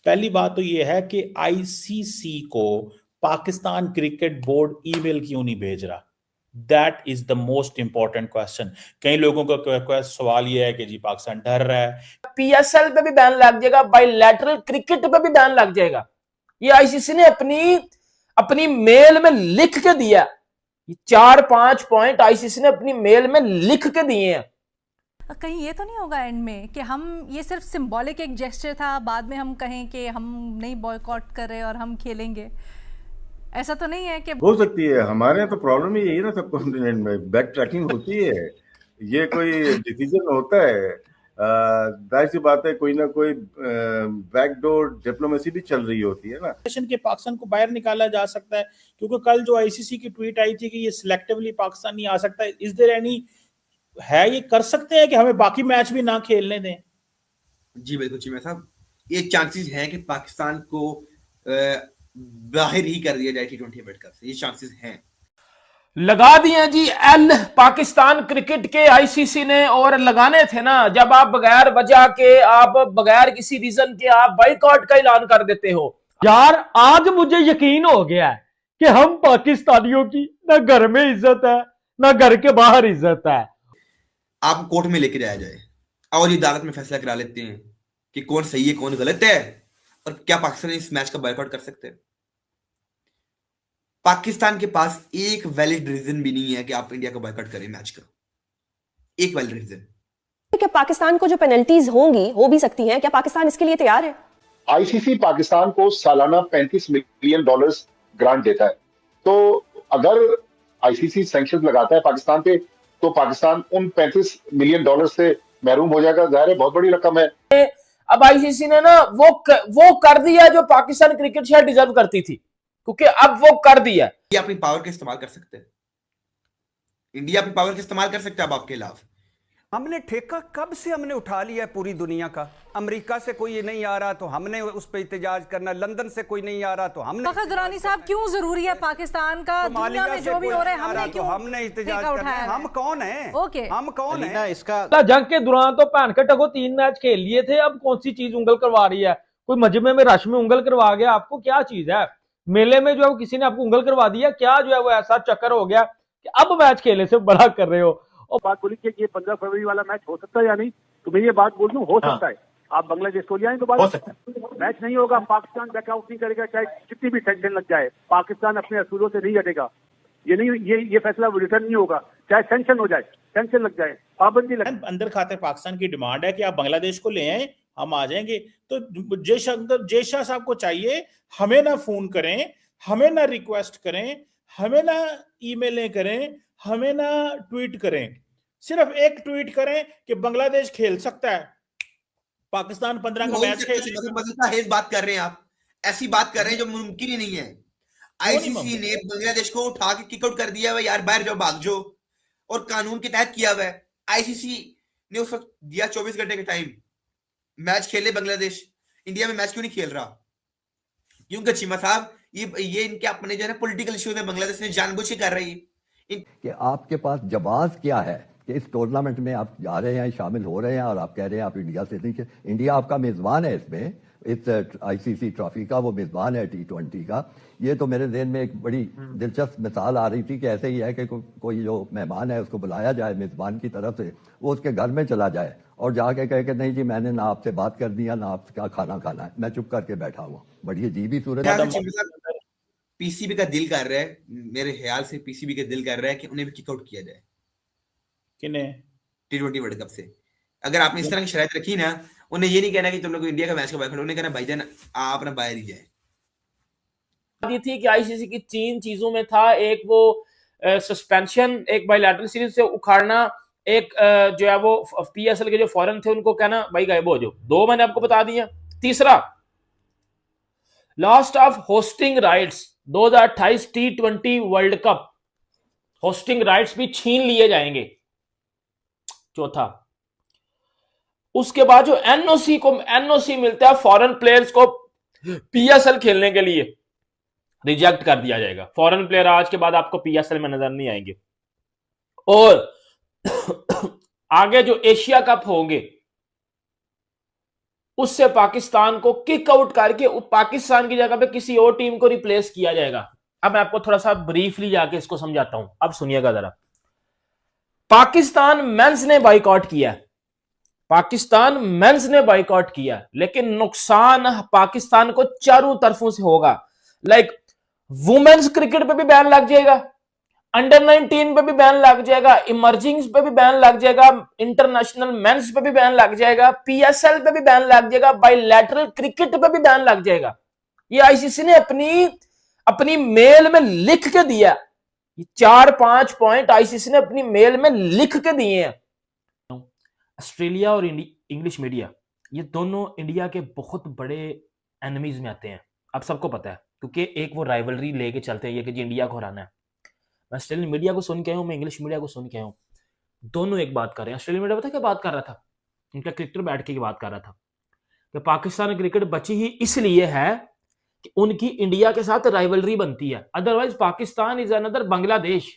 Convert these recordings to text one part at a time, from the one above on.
पहली बात तो ये है कि आईसीसी को पाकिस्तान क्रिकेट बोर्ड ईमेल क्यों नहीं भेज रहा? That is the most important question. कई लोगों का सवाल ये है कि जी पाकिस्तान डर रहा है, पीएसएल पे भी बैन लग जाएगा, बायलैटरल क्रिकेट पे भी बैन लग जाएगा। ये आईसीसी ने अपनी अपनी मेल में लिख के दिया। 4-5 पॉइंट आईसीसी ने अपनी मेल में लिख के दिए हैं। कहीं ये तो नहीं होगा एंड में कि हम ये सिर्फ सिंबॉलिक एक जेस्चर था, बाद में हम कहें कि हम नहीं बॉयकॉट कर रहे और हम खेलेंगे? ऐसा तो नहीं है कि हो सकती है। हमारे यहाँ तो प्रॉब्लम ही यही है ना, सब कॉन्टिनेंट में बैक ट्रैकिंग होती है, ये कोई डिसीजन होता है। जाहिर सी बात है, कोई ना कोई बैकडोर डिप्लोमेसी भी चल रही होती है ना। के पाकिस्तान को बाहर निकाला जा सकता है, क्योंकि कल जो आईसीसी की ट्वीट आई थी कि ये सिलेक्टिवली पाकिस्तान नहीं आ सकता, इज देयर एनी है, ये कर सकते हैं कि हमें बाकी मैच भी ना खेलने दें? जी बिल्कुल चीमा साहब, ये चांसेस हैं कि पाकिस्तान को बाहर ही कर दिया जाए T20 वर्ल्ड कप से, ये चांसेस हैं। लगा दिए जी एल पाकिस्तान क्रिकेट के आईसीसी ने, और लगाने थे ना जब आप बगैर वजह के, आप बगैर किसी रीजन के आप बाइकआउट का ऐलान कर देते हो। यार आज मुझे यकीन हो गया है कि हम पाकिस्तानियों की ना घर में इज्जत है ना घर के बाहर इज्जत है। आप कोर्ट में लेके जाया जाए और ये अदालत में फैसला करा लेते हैं कि कौन सही है कौन गलत है, और क्या पाकिस्तान इस मैच का बायकॉट कर सकते हैं। पाकिस्तान के पास एक वैलिड रीजन भी नहीं है कि आप इंडिया को बायकॉट करें मैच का, एक वैलिड रीजन। क्या पाकिस्तान को जो पेनल्टीज होंगी हो भी सकती हैं, क्या पाकिस्तान इसके लिए तैयार है? आईसीसी पाकिस्तान को सालाना $35 मिलियन ग्रांट देता है, तो अगर आईसीसी सैंक्शन लगाता है पाकिस्तान पे तो पाकिस्तान उन $35 मिलियन से महरूम हो जाएगा। जाहिर है बहुत बड़ी रकम है। अब आईसीसी ने ना वो कर दिया जो पाकिस्तान क्रिकेट शायद डिजर्व करती थी, क्योंकि अब वो कर दिया। इंडिया अपनी पावर का इस्तेमाल कर सकते हैं, इंडिया अपनी पावर का इस्तेमाल कर सकता है अब आपके खिलाफ। हमने ठेका कब से हमने उठा लिया है पूरी दुनिया का। अमेरिका से कोई नहीं आ रहा तो हमने उस पर एहतजाज करना, लंदन से कोई नहीं आ रहा तो हमने। फखर दुरानी साहब, क्यों जरूरी है पाकिस्तान का दुनिया में जो भी हो रहा है, हमने क्यों हमने एहतजाज करना है? हम कौन है? ओके, हम कौन है? इसका जंग के दौरान तो पहन के टको 3 मैच खेल लिए थे, अब कौन सी चीज उंगल करवा रही है? कोई मजमे में रश में उंगल करवा गया? आपको क्या चीज है? मेले में जो है किसी ने आपको उंगल करवा दिया क्या? जो है वो ऐसा चक्कर हो गया कि अब मैच खेलने से बड़ा कर रहे हो। और बात बोली कि ये 15 फरवरी वाला मैच हो सकता है या नहीं, तो मैं ये बात बोल दूं, हो सकता है। आप बांग्लादेश को ले आए तो बात हो सकता है, मैच नहीं होगा, पाकिस्तान बैकआउट नहीं करेगा, चाहे कितनी भी टेंशन लग जाए, पाकिस्तान अपने असूलों से नहीं हटेगा। ये नहीं, ये फैसला रिटर्न नहीं होगा, चाहे सैंक्शन हो जाए, सैंक्शन लग जाए, पाबंदी लगे। अंदर खाते पाकिस्तान की डिमांड है कि आप बांग्लादेश को ले आए, हम आ जाएंगे। तो जयशाह साहब को चाहिए, हमें ना फोन करें, हमें ना रिक्वेस्ट करें, हमें ना ईमेलें करें, हमें ना ट्वीट करें, सिर्फ एक ट्वीट करें कि बांग्लादेश खेल सकता है, पाकिस्तान 15 का मैच खेल। बात कर रहे हैं आप, ऐसी बात कर रहे हैं जो मुमकिन ही नहीं है। आईसीसी ने बांग्लादेश को उठा के किक आउट कर दिया है, यार बाहर जाओ, भाग जाओ, और कानून के तहत किया हुआ है। आईसीसी ने उस वक्त दिया 24 घंटे का टाइम, मैच खेले बांग्लादेश। इंडिया में मैच क्यों नहीं खेल रहा? क्योंकि चीमा साहब ये इनके अपने जो है पॉलिटिकल इश्यूज में बांग्लादेश ने जानबूझ के कर रही है। कि आपके पास जवाब क्या है कि इस टूर्नामेंट में आप जा रहे हैं, शामिल हो रहे हैं, और आप कह रहे हैं आप इंडिया से नहीं। इंडिया आपका मेजबान है इसमें, इस आईसीसी ट्रॉफी का वो मेजबान है T20 का। ये तो मेरे ज़हन में एक बड़ी दिलचस्प मिसाल आ रही थी कि ऐसे ही है कि कोई जो मेहमान है उसको बुलाया जाए मेजबान की तरफ से, वो उसके घर में चला जाए और जाके कहे कि नहीं जी मैंने ना आपसे बात कर दिया ना आपका खाना खाना है, मैं चुप करके बैठा हुआ। बड़ी अजीब ही सूरत। पीसीबी का दिल कर रहा है, मेरे ख्याल से पीसीबी का दिल कर रहा है कि उन्हें भी किक आउट किया जाए किन्हें T20 वर्ल्ड कप से। अगर आपने इस तरह की शराइत रखी ना, उन्हें ये नहीं कहना कि तुम लोग इंडिया का मैच का बायकॉट, उन्हें कहना भाईजान आप अपना बाहर ही जाए। ये थी कि आईसीसी की 3 चीजों में था, एक वो सस्पेंशन, एक बायलैटरल सीरीज से उखाड़ना, एक जो है वो पीएसएल के जो फॉरेन थे उनको कहना भाई गायब हो जाओ। 2 मैंने आपको बता दिया। तीसरा, lost of hosting rights 2028 T20 world cup, hosting rights भी छीन लिए जाएंगे। चौथा, उसके बाद जो एनओसी मिलता है फॉरेन प्लेयर्स को पीएसएल खेलने के लिए, रिजेक्ट कर दिया जाएगा। फॉरेन प्लेयर आज के बाद आपको पीएसएल में नजर नहीं आएंगे। और आगे जो एशिया कप होंगे, उससे पाकिस्तान को किक आउट करके पाकिस्तान की जगह पे किसी और टीम को रिप्लेस किया जाएगा। अब मैं आपको थोड़ा सा ब्रीफली जाके इसको समझाता हूं, अब सुनिएगा जरा। पाकिस्तान मेंस ने बाइकआउट किया, पाकिस्तान मेंस ने बाइकआउट किया, लेकिन नुकसान पाकिस्तान को चारों तरफों से होगा। लाइक वुमेन्स क्रिकेट पे भी बैन लग जाएगा, अंडर 19 पे भी बैन लग जाएगा, इमर्जिंग पे भी बैन लग जाएगा, इंटरनेशनल मेंस पे भी बैन लग जाएगा, पीएसएल पे भी बैन लग जाएगा, बायलैटरल क्रिकेट पे भी बैन लग जाएगा। ये आईसीसी ने अपनी मेल में लिख के दिया। 4-5 पॉइंट आईसीसी ने अपनी मेल में लिख के दिए हैं। ऑस्ट्रेलिया और इंग्लिश मीडिया, ये दोनों इंडिया के बहुत बड़े एनिमीज में आते हैं, आप सबको पता है, क्योंकि एक वो राइवलरी लेके चलते हैं ये कि जी इंडिया को हराना है। मैं ऑस्ट्रेलियन मीडिया को सुन के आया हूं, मैं इंग्लिश मीडिया को सुन के आया हूं, दोनों एक बात कर रहे हैं। ऑस्ट्रेलियन मीडिया पता क्या बात कर रहा था, उनका क्रिकेटर बैठ के बात कर रहा था कि पाकिस्तान क्रिकेट बची ही इसलिए है कि उनकी इंडिया के साथ राइवलरी बनती है, otherwise Pakistan is another Bangladesh.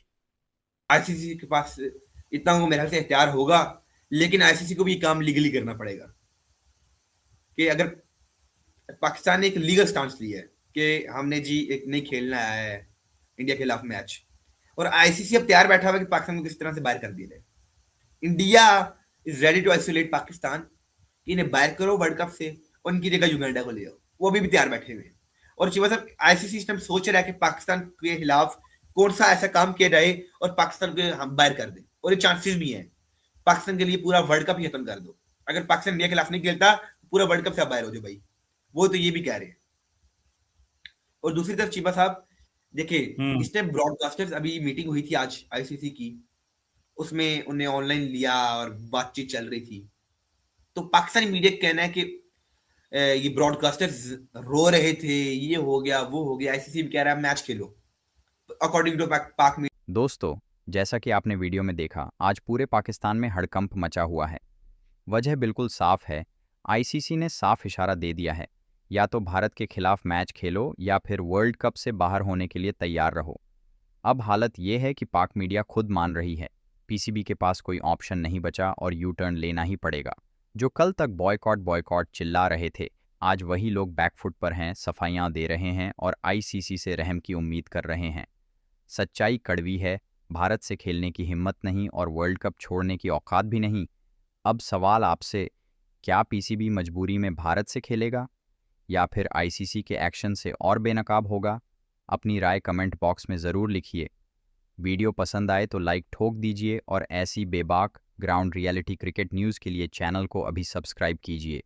ICC के पास इतना वो मेरे ख्याल से इख्तियार होगा, लेकिन आईसीसी को भी ये काम लीगली करना पड़ेगा कि अगर पाकिस्तान ने एक लीगल स्टांस लिया है कि हमने जी एक नहीं खेलना है इंडिया के खिलाफ मैच, और आईसीसी अब तैयार बैठा हुआ है कि पाकिस्तान को किस तरह से बाहर कर दिया जाए। India is ready to isolate Pakistan, इन्हें बाहर करो वर्ल्ड कप से, उनकी जगह युगांडा को ले आओ, वो भी तैयार बैठे हुए हैं। और शिवा साहब, आईसीसी इस टाइम सोच रहा है कि पाकिस्तान के खिलाफ कौन सा ऐसा काम किया जाए और पाकिस्तान को हम बाहर कर दें, और ये चांसेस भी हैं। पाकिस्तान के लिए पूरा वर्ल्ड कप ही खत्म कर दो, अगर पाकिस्तान इंडिया के खिलाफ नहीं खेलता पूरा वर्ल्ड कप से आप बाहर हो जाओ भाई, वो तो ये भी कह रहे हैं। और दूसरी तरफ चीबा साहब देखिए, इस टाइम ब्रॉडकास्टर्स, अभी मीटिंग हुई थी आज आईसीसी की, उसमें उन्हें ऑनलाइन लिया और बातचीत चल रही थी, तो पाकिस्तानी मीडिया का कहना है कि ये ब्रॉडकास्टर्स रो रहे थे, ये हो गया वो हो गया, आईसीसी भी कह रहा है मैच खेलो अकॉर्डिंग टू पाक मीडिया। दोस्तों, जैसा कि आपने वीडियो में देखा, आज पूरे पाकिस्तान में हड़कंप मचा हुआ है। वजह बिल्कुल साफ है, आईसीसी ने साफ इशारा दे दिया है, या तो भारत के खिलाफ मैच खेलो या फिर वर्ल्ड कप से बाहर होने के लिए तैयार रहो। अब हालत ये है कि पाक मीडिया खुद मान रही है, पीसीबी के पास कोई ऑप्शन नहीं बचा और यू टर्न लेना ही पड़ेगा। जो कल तक बॉयकॉट चिल्ला रहे थे, आज वही लोग बैकफुट पर हैं, सफाइयाँ दे रहे हैं और आईसीसी से रहम की उम्मीद कर रहे हैं। सच्चाई कड़वी है, भारत से खेलने की हिम्मत नहीं और वर्ल्ड कप छोड़ने की औकात भी नहीं। अब सवाल आपसे, क्या पीसीबी मजबूरी में भारत से खेलेगा या फिर आईसीसी के एक्शन से और बेनकाब होगा? अपनी राय कमेंट बॉक्स में ज़रूर लिखिए। वीडियो पसंद आए तो लाइक ठोक दीजिए और ऐसी बेबाक ग्राउंड रियलिटी क्रिकेट न्यूज़ के लिए चैनल को अभी सब्सक्राइब कीजिए।